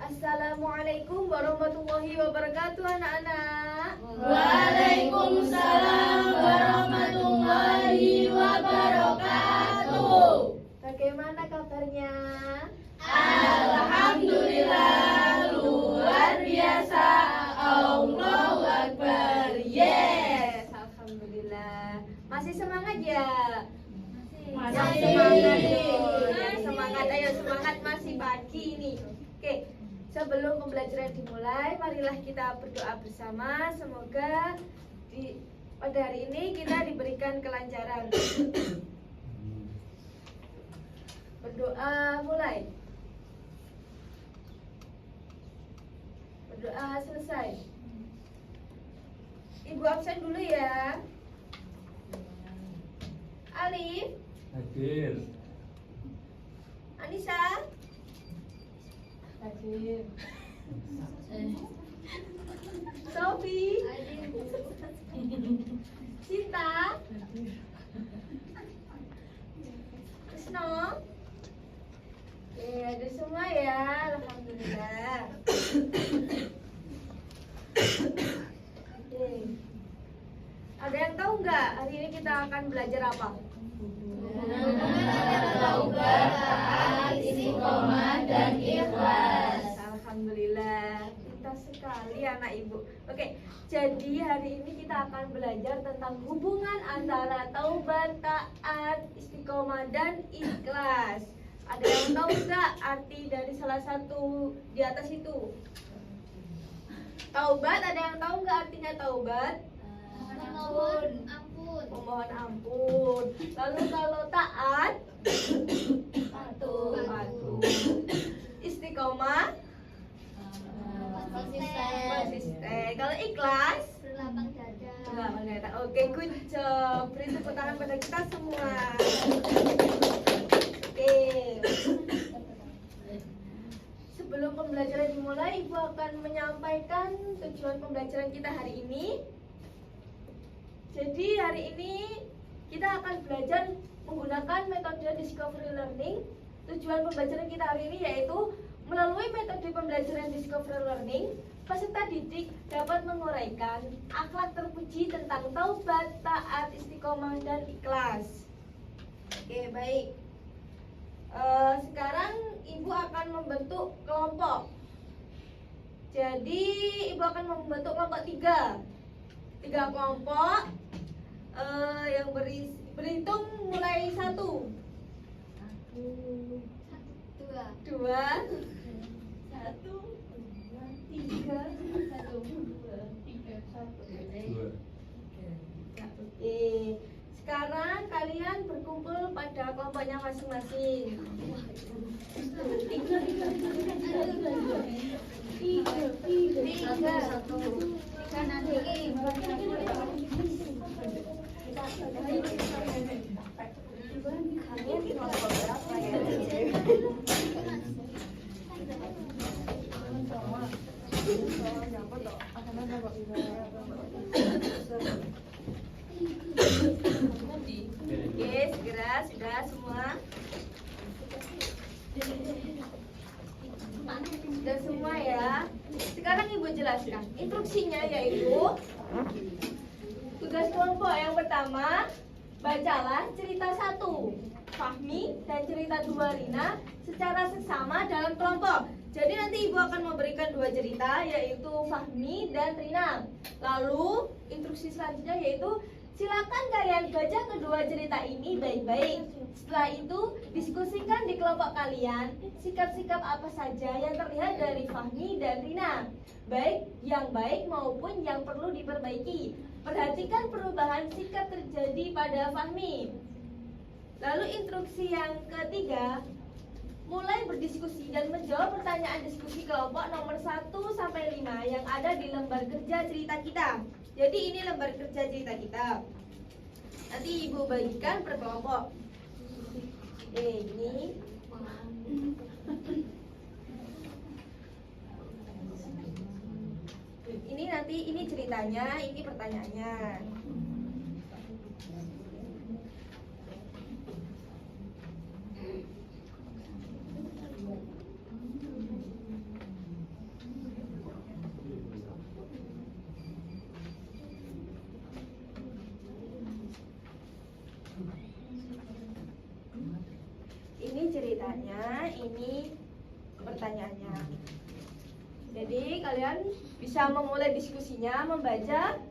Assalamualaikum warahmatullahi wabarakatuh anak-anak. Waalaikumsalam warahmatullahi wabarakatuh. Bagaimana kabarnya? Alhamdulillah, luar biasa. Allahu Akbar. Yes, alhamdulillah. Masih semangat ya? Masih. Semangat ya. Semangat, ayo semangat, masih pagi ini. Oke, sebelum pembelajaran dimulai, marilah kita berdoa bersama. Semoga pada hari ini kita diberikan kelancaran. Berdoa mulai. Berdoa selesai. Ibu absen dulu ya. Alif, Hadir. Anissa, Hadir. Sofi, Sinta, Krisno. Oke, ada semua ya. Alhamdulillah. Oke. Ada yang tahu nggak hari ini kita akan belajar apa? Taubat, taat, istiqomah, dan ikhlas. Alhamdulillah, pintar sekali anak ibu. Oke, jadi hari ini kita akan belajar tentang hubungan antara taubat, taat, istiqomah, dan ikhlas. Ada yang tahu nggak arti dari salah satu di atas itu? Taubat, ada yang tahu nggak artinya taubat? Memohon ampun. Lalu kalau taat, patuh. Istiqomah, konsisten. Kalau ikhlas, berlapang dada. Oke, good job. Beri tepuk tangan pada kita semua. Oke. Sebelum pembelajaran dimulai, Ibu akan menyampaikan tujuan pembelajaran kita hari ini. Jadi hari ini kita akan belajar menggunakan metode discovery learning. Tujuan pembelajaran kita hari ini yaitu melalui metode pembelajaran discovery learning, peserta didik dapat menguraikan akhlak terpuji tentang taubat, taat, istiqomah, dan ikhlas. Oke, baik. Sekarang Ibu akan membentuk kelompok. Jadi Ibu akan membentuk kelompok tiga kelompok yang berhitung mulai 1, 2, 1, 2, 3. Oke. Sekarang kalian berkumpul pada kelompoknya masing-masing. Oke, segera sudah semua. Sudah semua ya. Sekarang Ibu jelaskan. Instruksinya yaitu tugas kelompok yang pertama, bacalah cerita 1 Fahmi dan cerita 2 Rina secara seksama dalam kelompok. Jadi nanti Ibu akan memberikan 2 cerita yaitu Fahmi dan Rina. Lalu instruksi selanjutnya yaitu silakan kalian baca kedua cerita ini baik-baik. Setelah itu diskusikan di kelompok kalian sikap-sikap apa saja yang terlihat dari Fahmi dan Rina, baik yang baik maupun yang perlu diperbaiki. Perhatikan perubahan sikap terjadi pada Fahmi. Lalu instruksi yang ketiga, mulai berdiskusi dan menjawab pertanyaan diskusi kelompok nomor 1 sampai 5 yang ada di lembar kerja cerita kita. Jadi ini lembar kerja cerita kita. Nanti Ibu bagikan per kelompok. Ini nanti ini ceritanya, ini pertanyaannya. ceritanya, ini pertanyaannya. Jadi kalian bisa memulai diskusinya membaca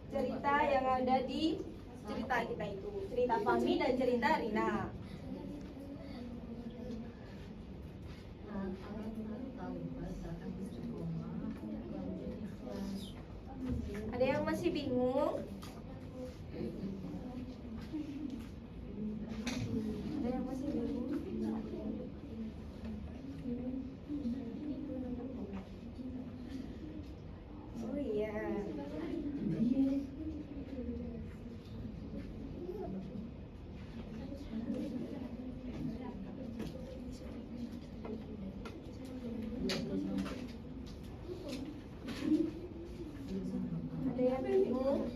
cerita yang ada di cerita kita itu, cerita Fahmi dan cerita Rina. Ada yang masih bingung? Ada yang masih bingung? Oh iya. Ada yang bingung?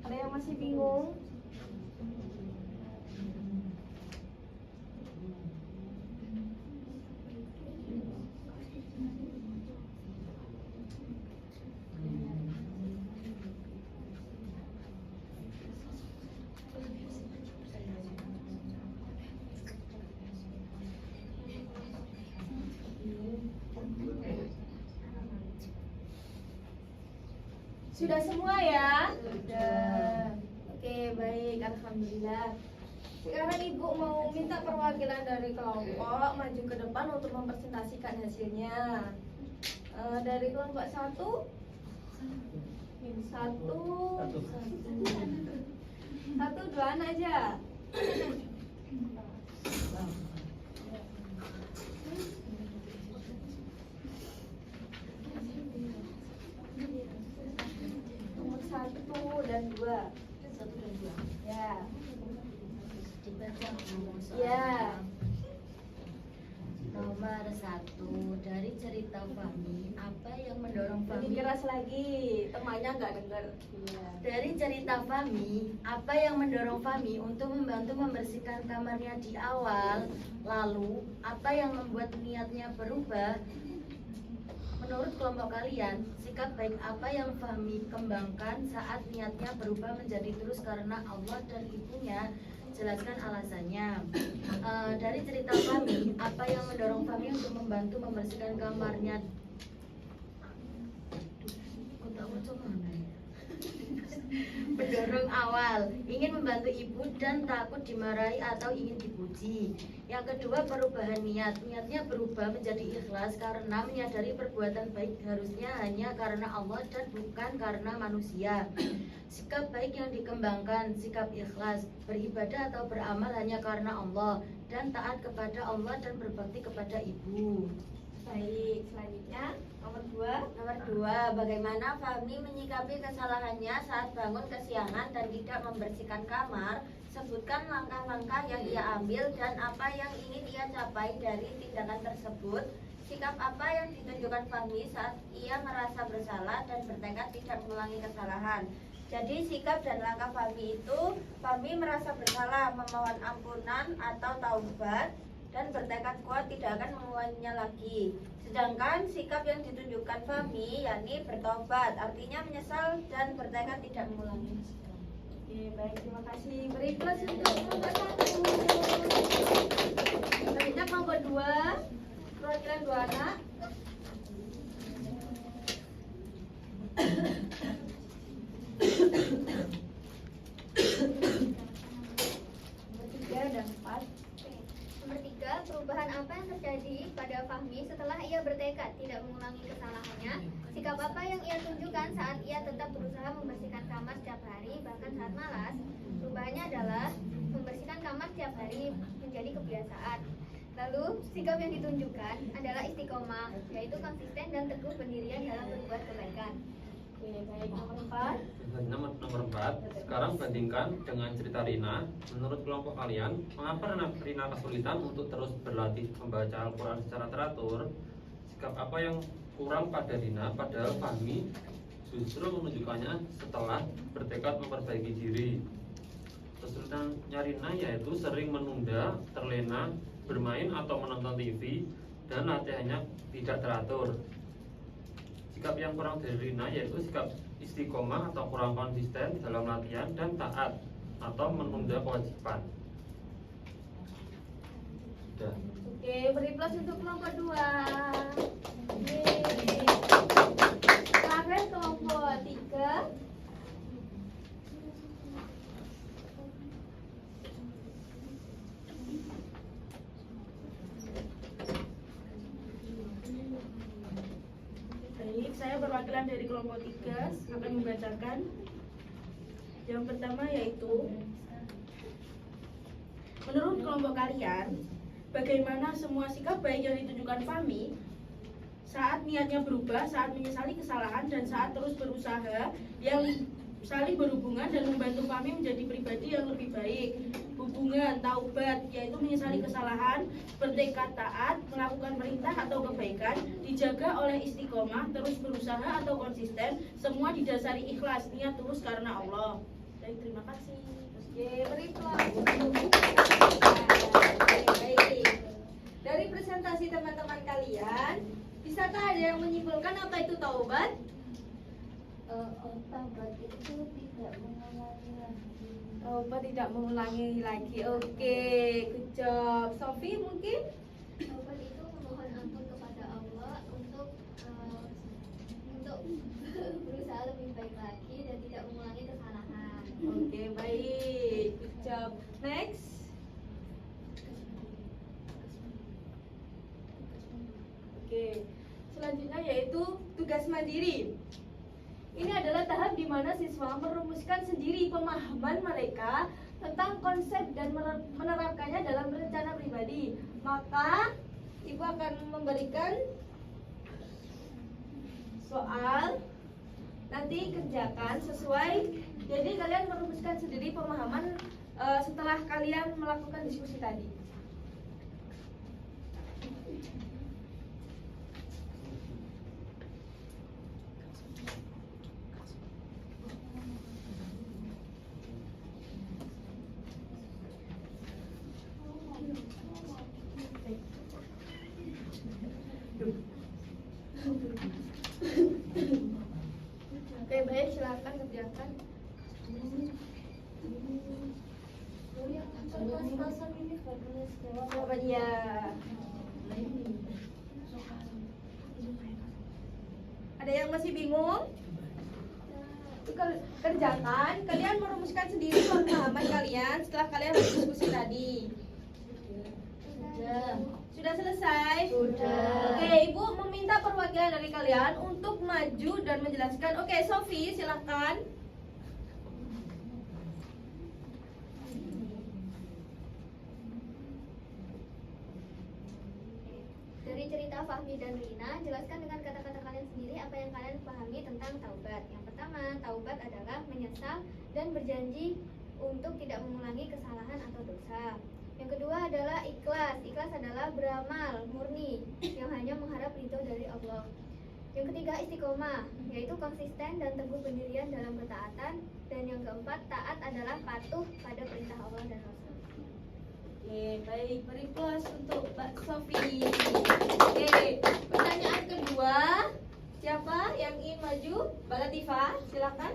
Ada yang masih bingung? Sudah semua ya? Sudah. Oke, baik. Alhamdulillah. Sekarang Ibu mau minta perwakilan dari kelompok maju ke depan untuk mempresentasikan hasilnya. Dari kelompok satu, dua anak aja. Nomor 1 dan 2. Ya. Ya. Nomor 1, dari cerita Fahmi, apa yang mendorong Lebih Fahmi? keras lagi, temannya nggak dengar. Iya. Dari cerita Fahmi, apa yang mendorong Fahmi untuk membantu membersihkan kamarnya di awal? Lalu, apa yang membuat niatnya berubah? Menurut kelompok kalian, sikap baik apa yang Fahmi kembangkan saat niatnya berubah menjadi tulus karena Allah dan ibunya? Jelaskan alasannya. Dari cerita Fahmi, apa yang mendorong Fahmi untuk membantu membersihkan kamarnya? Mendorong awal, ingin membantu ibu dan takut dimarahi atau ingin dipuji. Yang kedua, perubahan niat. Niatnya berubah menjadi ikhlas karena menyadari perbuatan baik harusnya hanya karena Allah dan bukan karena manusia. Sikap baik yang dikembangkan, sikap ikhlas, beribadah atau beramal hanya karena Allah dan taat kepada Allah dan berbakti kepada ibu. Baik, selanjutnya nomor 2. Nomor 2, bagaimana Fahmi menyikapi kesalahannya saat bangun kesiangan dan tidak membersihkan kamar? Sebutkan langkah-langkah yang ia ambil dan apa yang ingin ia capai dari tindakan tersebut. Sikap apa yang ditunjukkan Fahmi saat ia merasa bersalah dan bertekad tidak mengulangi kesalahan? Jadi sikap dan langkah Fahmi itu, Fahmi merasa bersalah, memohon ampunan atau taubat, dan bertekad kuat tidak akan mengulanginya lagi. Sedangkan sikap yang ditunjukkan Fahmi yakni bertobat, artinya menyesal dan bertekad tidak mengulangi. Oke, baik, terima kasih. Beri plus untuk kelompok 1. Selanjutnya kelompok 2, perwakilan 2 anak. Nomor 3 dan 4. Nomor 3, perubahan apa yang terjadi pada Fahmi setelah ia bertekad tidak mengulangi kesalahannya? Sikap apa yang ia tunjukkan saat ia tetap berusaha membersihkan kamar setiap hari, bahkan saat malas? Perubahannya adalah membersihkan kamar setiap hari menjadi kebiasaan. Lalu, sikap yang ditunjukkan adalah istiqomah, yaitu konsisten dan teguh pendirian dalam berbuat kebaikan. Oke, baik. Nomor 4. Nomor 4. Sekarang bandingkan dengan cerita Rina. Menurut kelompok kalian, mengapa Rina kesulitan untuk terus berlatih membaca Al-Quran secara teratur? Sikap apa yang kurang pada Rina, padahal Fahmi justru menunjukkannya setelah bertekad memperbaiki diri? Kesulitannya Rina yaitu sering menunda, terlena, bermain atau menonton TV, dan latihannya tidak teratur. Sikap yang kurang dari Rina yaitu sikap istiqomah atau kurang konsisten dalam latihan dan taat atau menunda kewajiban. Sudah. Oke, beri plus untuk kelompok 2. Terakhir kelompok 3. Baik, saya perwakilan dari kelompok 3 akan membacakan. Yang pertama yaitu, menurut kelompok kalian, bagaimana semua sikap baik yang ditunjukkan Fahmi saat niatnya berubah, saat menyesali kesalahan, dan saat terus berusaha yang saling berhubungan dan membantu Fahmi menjadi pribadi yang lebih baik. Hubungan, taubat, yaitu menyesali kesalahan, bertekad taat, melakukan perintah atau kebaikan, dijaga oleh istiqomah, terus berusaha atau konsisten, semua didasari ikhlas, niat tulus karena Allah. Baik, terima kasih. Oke, beri baik. Dari presentasi teman-teman kalian, bisakah ada yang menyimpulkan apa itu taubat? Taubat itu tidak mengulangi lagi. Taubat tidak mengulangi lagi. Oke, good job. Sofi mungkin? Taubat itu memohon ampun kepada Allah untuk berusaha lebih baik lagi dan tidak mengulangi kesalahan. Oke, baik. Good job. Next. Oke. Selanjutnya yaitu tugas mandiri. Ini adalah tahap di mana siswa merumuskan sendiri pemahaman mereka tentang konsep dan menerapkannya dalam rencana pribadi. Maka, Ibu akan memberikan soal, nanti kerjakan sesuai. Jadi kalian merumuskan sendiri pemahaman setelah kalian melakukan diskusi tadi. Oke, baik, silakan kerjakan. Pas-pasan ini gak boleh jawab. Apa dia? Ada yang masih bingung? Kerjakan, kalian merumuskan sendiri pemahaman kalian setelah kalian berdiskusi tadi. Sudah selesai? Sudah. Oke, Ibu meminta perwakilan dari kalian untuk maju dan menjelaskan. Oke, Sofi, silakan. Dari cerita Fahmi dan Rina, jelaskan dengan kata-kata kalian sendiri apa yang kalian pahami tentang taubat. Yang pertama, taubat adalah menyesal dan berjanji untuk tidak mengulangi kesalahan atau dosa. Yang kedua adalah ikhlas. Ikhlas adalah beramal murni yang hanya mengharap ridho dari Allah. Yang ketiga, istiqomah, yaitu konsisten dan teguh pendirian dalam ketaatan. Dan yang keempat, taat adalah patuh pada perintah Allah dan Rasul. Oke, baik, beri plus untuk Mbak Sofi. Oke, pertanyaan kedua, siapa yang ingin maju? Mbak Latifah, silakan.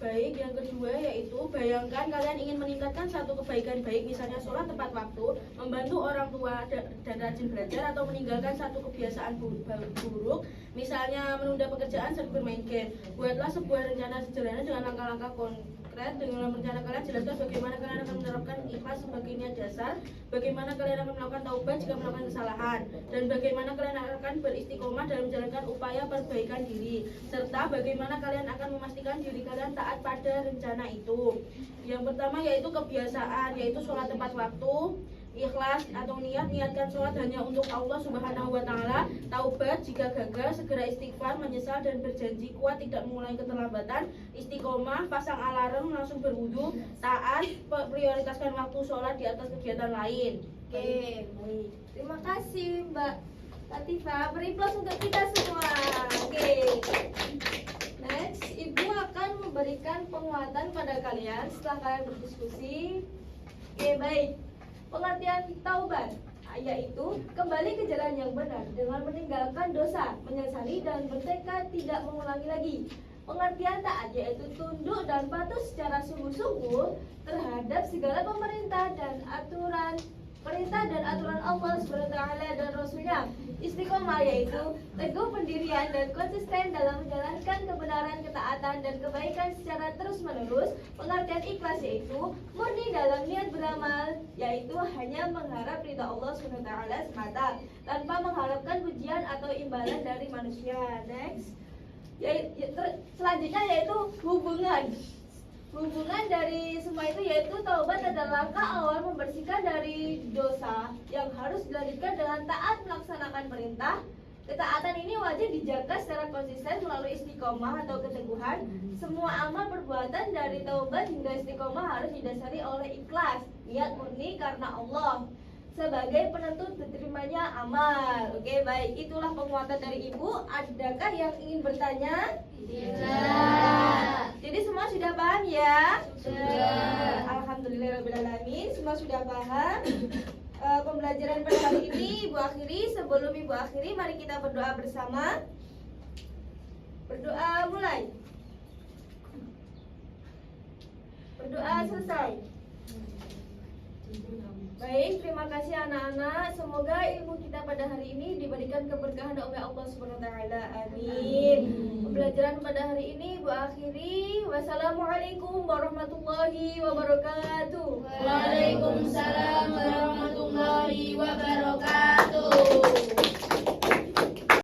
Baik, yang kedua yaitu bayangkan kalian ingin meningkatkan satu kebaikan baik, misalnya sholat tepat waktu, membantu orang tua dan rajin belajar, atau meninggalkan satu kebiasaan buruk, misalnya menunda pekerjaan serta bermain game. Buatlah sebuah rencana sederhana dengan langkah-langkah konkret. Dengan rencana kalian jelaskan bagaimana kalian akan menerapkan melakukan ikhlas sebagai niat dasar, bagaimana kalian akan melakukan taubat jika melakukan kesalahan, dan bagaimana kalian akan beristiqomah dalam menjalankan upaya perbaikan diri, serta bagaimana kalian akan memastikan diri kalian taat pada rencana itu. Yang pertama yaitu kebiasaan, yaitu sholat tepat waktu, ikhlas atau niatkan sholat hanya untuk Allah Subhanahu wa Ta'ala, taubat jika gagal, segera istighfar, menyesal dan berjanji kuat tidak mengulangi keterlambatan, istiqomah, pasang alarm, langsung berwudu, taat, prioritaskan waktu sholat di atas kegiatan lain. Oke, baik. Terima kasih Mbak Latifah. Beri plus untuk kita semua. Oke. Next, Ibu akan memberikan penguatan pada kalian setelah kalian berdiskusi. Oke, baik. Pengertian taubat yaitu kembali ke jalan yang benar dengan meninggalkan dosa, menyesali dan bertekad tidak mengulangi lagi. Pengertian taat yaitu tunduk dan patuh secara sungguh-sungguh terhadap segala perintah dan aturan Allah SWT dan Rasulnya. Istiqomah yaitu teguh pendirian dan konsisten dalam menjalankan kebenaran, ketaatan dan kebaikan secara terus-menerus. Pengertian ikhlas yaitu murni dalam niat beramal, yaitu hanya mengharap ridha Allah SWT semata tanpa mengharapkan pujian atau imbalan dari manusia. Next, selanjutnya yaitu hubungan dari semua itu, yaitu taubat adalah langkah awal membersihkan dari dosa yang harus dilanjutkan dengan taat melaksanakan perintah. Ketaatan ini wajib dijaga secara konsisten melalui istiqomah atau keteguhan. Semua amal perbuatan dari taubat hingga istiqomah harus didasari oleh ikhlas, niat murni karena Allah sebagai penentu diterimanya amal. Oke, baik, itulah penguatan dari Ibu. Adakah yang ingin bertanya? Tidak. Jadi semua sudah paham ya? Sudah. Alhamdulillahirrahmanirrahim. Semua sudah paham. Pembelajaran pada hari ini Ibu akhiri. Sebelum Ibu akhiri, mari kita berdoa bersama. Berdoa mulai. Berdoa selesai. Baik, terima kasih anak-anak. Semoga ilmu kita pada hari ini diberikan keberkahan oleh Allah Subhanahu wa Ta'ala. Amin. Pembelajaran pada hari ini Ibu akhiri. Wassalamualaikum warahmatullahi wabarakatuh. Waalaikumsalam warahmatullahi wabarakatuh.